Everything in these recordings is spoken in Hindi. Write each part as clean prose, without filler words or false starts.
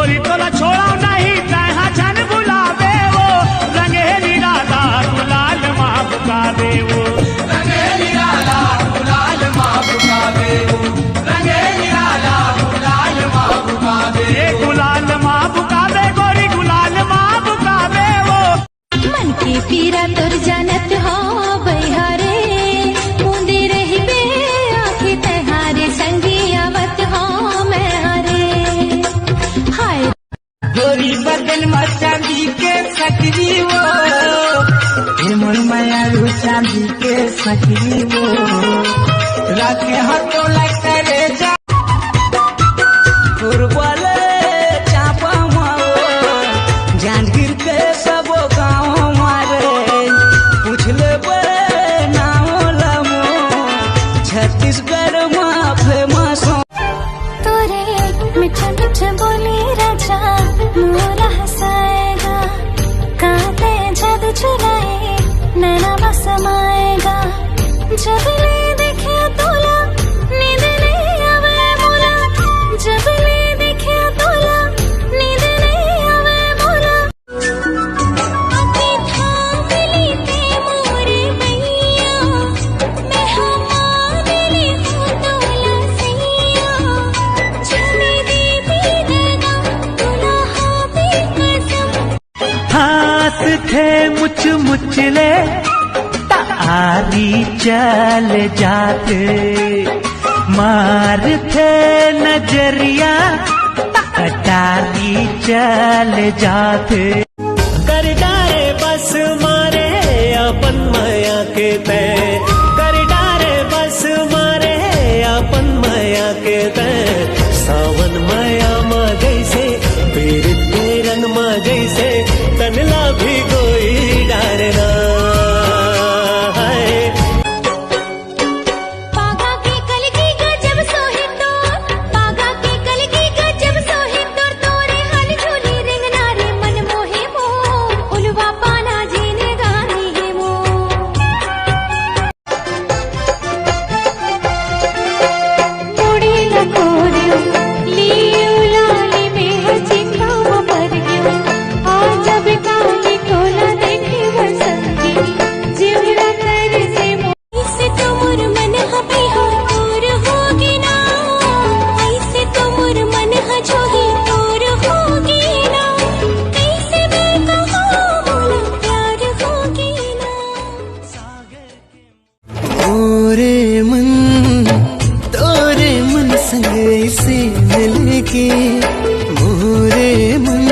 गोरी तोला छोड़ा नहीं तहा जन बुलावे वो रंगे निराला गुलाल माँ बुकावे वो रंगे निराला गुलाल माँ बुकावे वो रंगे निराला गुलाल माँ बुकावे गुलाल माँ बुकावे गोरी गुलाल माँ बुकावे वो मन के पीरा तोर जानत हो बहारे मुंदे रही बे आखे तहारे संगी आवत हो मैं हरे हाय गोरी बदन में चांदी के सकरी वो मोर माया चांदी के सकरी वो राखे हाथों लगता रे जा वाले चापा माओ जान गिर के सब गाँव मारे पूछ ले नाम लमो छत्तीसगढ़ में फेमस तोरे मीठा मीठा बोली राजा मोरा हंसाएगा कांटे जादू चुराए नैना बसमाएगा जब ले देखे तोला नींद नहीं आवे मोला जब ले देखे तोला नींद नहीं आवे मोला अभी थाम लेते मोरे भैया मैं हमारे हूँ तोला सैया जमी दी दगा तोला हाबी कसम हाथ थे मुच मुचले तारी चल जाते मार थे नजरिया कटारी चल जाते कर डारे बस मारे अपन माया के तय कर डारे बस मारे अपन माया के तय सावन माया मा जैसे पीर तेरन मा जैसे तनला भी कोई डारना पागा के कल की गजब सोहे तो पागा के कल की गजब सोहे तो तोरे हल झूली रिंग नारे मन मोहे मो उलवा पाना जीने गानी है मो बूढ़ी लकोरियो लियो लाली में चिकाव पर गयो आज जब काली कोला देखे बसंती जीवरा कर से ऐसे तो मोर मन हबी हो दूर होगी ना ऐसे तो मोर मन हजोही दूर होगी ना कैसे मैं कहूँ मोला प्यार होगी ना तोरे मन संग ऐसे मिलके मोरे मन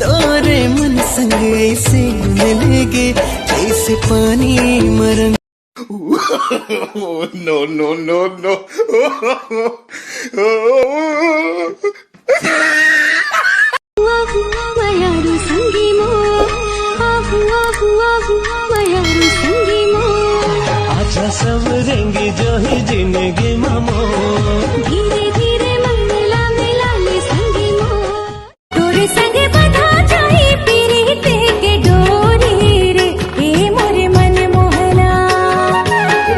तोरे मन संग ऐसे मिलके जैसे पानी मरन no, no, no, no. मयारू संगी मो आहू आहू आहू मयारू संगी मो आजा सब रेंगी जो ही जिंदगी मामो धीरे धीरे मन मिला मिला ले संगी मो तोरे संगे बधा जाई पीरी ते के डोरी रे हे मोरे मन मोहना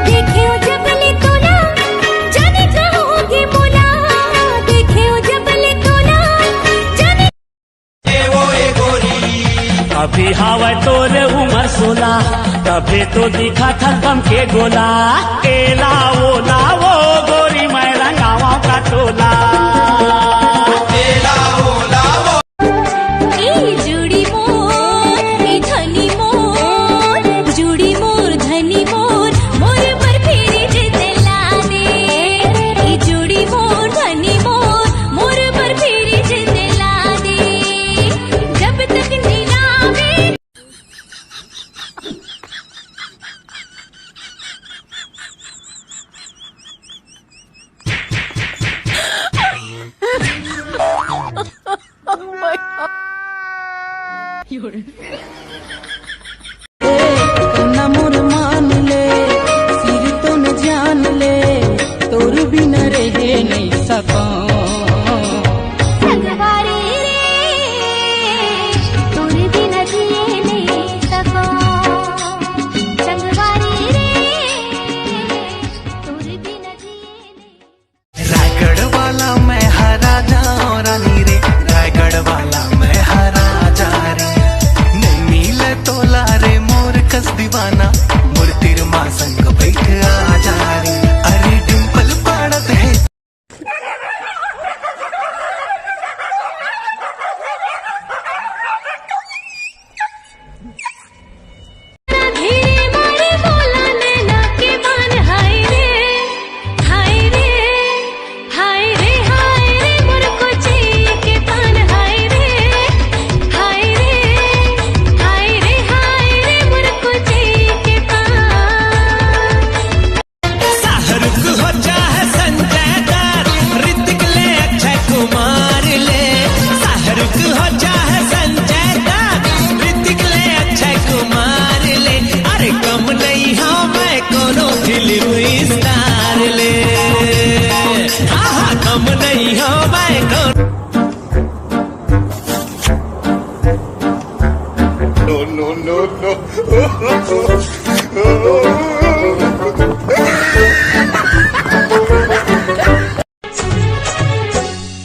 देखियो जबले तोला जाने कहोगे मोला देखियो जबले तोला जाने अभी हवा तोरे उमर सोला तबे तो दिखा था कम के गोला एला वो गोरी मैं रंगावा का टोला ए जुड़ी मोर ए धनी मोर जुड़ी मोर धनी मोर मोर पर फेरी जितला दे ए जुड़ी मोर धनी मोर मोर पर फेरी जितला दे जब तक नीलावे मोर मान ले सिर तो न जान ले तोर बिना रहे नहीं सका संगवारी रे तोरे बिना जिए नहीं सको संगवारी रे तोरे बिना जिए नहीं रायगढ़ वाला मैं हरा जाऊं रानी रे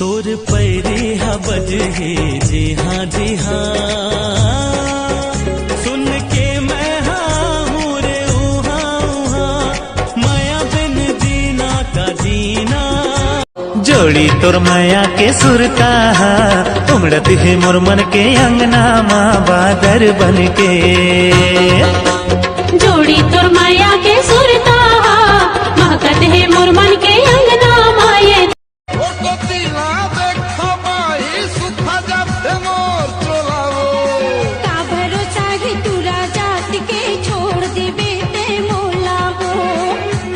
तोर पैरी हा बजहे जी हाँ जी हाँ, सुन के मैं हाँ हूँ रे ऊहा माया बिन जीना का जीना। जोड़ी तोर माया के सुरता उमड़त है मोर मन के अंगना माँ बादर बन के। जोड़ी तोर माया के सुरता महकत है मोर मन के अंगना माये। का भरोसा है तू राजा के छोड़ दे बेटे मोला हो,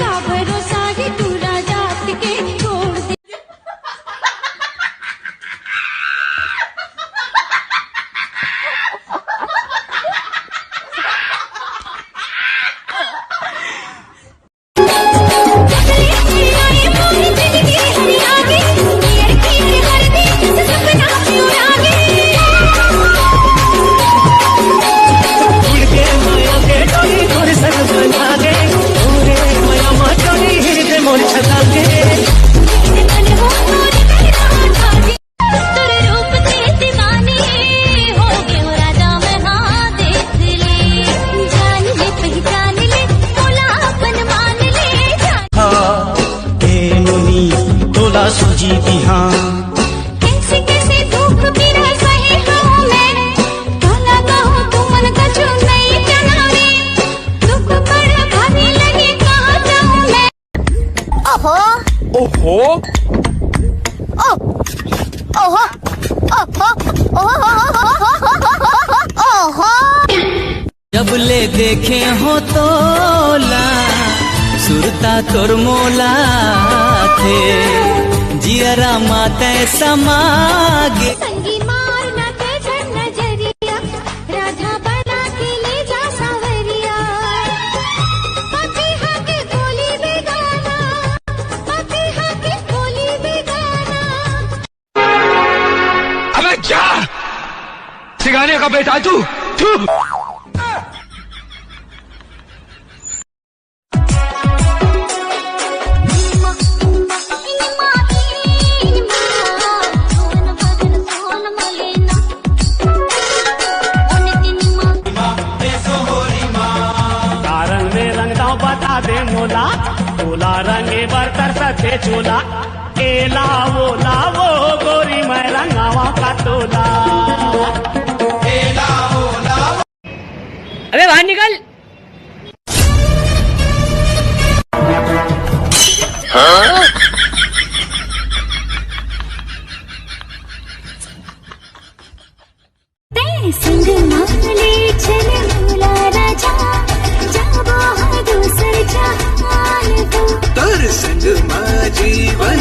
का भरोसा है तू राजा के छोड़ दे। सूजी बिहान कैसे कैसे दुख बिना सहे हूँ मैं, भला कहूँ तू मन कछु नहीं जनावे, दुख बड़ा भारी लगे कहाँ जाऊँ मैं। ओहो ओहो ओहो ओहो ओहो। जब ले देखे हो तोला सुरता तोर मोला थे जियरा माते समागे। संगी मारना ते झर नजरिया राधा बना के ले जा सावरिया, पतिहा के बोली बेगाना, पतिहा के बोली बेगाना। अबे जा सिखाने का बेटा तू। बता दे मोला तोला रंगे बरतर सचे चोला, ए लावो लावो गोरी मैं रंगावा का तोला। अबे बाहर निकल। संग माले चल मोला राजा, जाबो है दूसर जहान को। तर संग मा जीवन